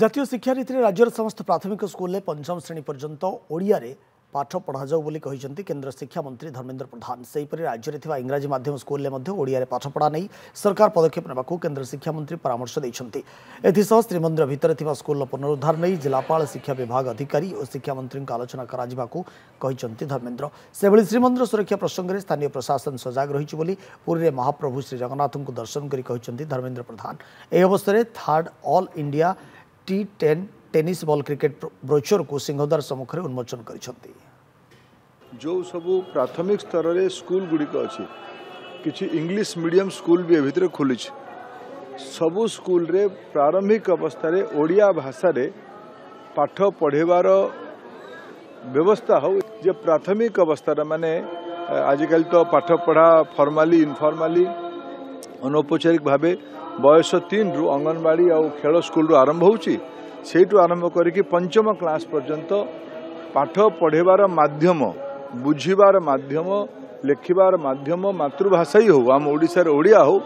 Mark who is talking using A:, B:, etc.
A: जातीय शिक्षा नीति राज्यर समस्त प्राथमिक स्कूल पंचम श्रेणी पर्यंत ओडिया पाठ पढ़ा जाऊ बोली कहते केंद्र शिक्षा मंत्री धर्मेंद्र प्रधान। सेहीपरि राज्य में इंग्राजी माध्यम स्कूल ओडिया पाठ पढ़ा नहीं सरकार पदक्षेप नेबा केंद्र शिक्षा मंत्री परामर्श देइछन्ति। एथिसह श्रीमंदिर भितर थिबा स्कूल पुनरुद्धार नहीं जिलापाल शिक्षा विभाग अधिकारी और शिक्षा मंत्री आलोचना कराजिबाकू कहिसन्ति धर्मेंद्र। सेभଳି श्रीमंदिर सुरक्षा प्रसंग में स्थानीय प्रशासन सजग रही बोली पुरी में महाप्रभु श्री जगन्नाथ को दर्शन करी कहिसन्ति धर्मेंद्र प्रधान। एही अवसर में third all India T10 tennis ball cricket brochure को सिंहदार सम्मुख में उन्मोचन करिसन्ति।
B: जो सबू प्राथमिक स्तर रे स्कूल गुड़िक अच्छी किसी इंग्लिश मीडियम स्कूल भी भीतर खोली सबू स्कूल रे प्रारंभिक अवस्था रे ओडिया भाषा रे पाठ पढ़ेबार व्यवस्था हो। जे प्राथमिक अवस्था माने आजिकल तो पाठ पढ़ा फॉर्मली इनफॉर्मली अनौपचारिक भावे बयस 3 रु अंगनवाड़ी और खेल स्कूल रु आरंभ होउची सेठू आरंभ करके पंचम क्लास पर्यंत पाठ पढ़ेबार माध्यम बुझीबार माध्यम लिखिबार माध्यम मातृभाषा ही हो आम ओडिशार ओडिया हो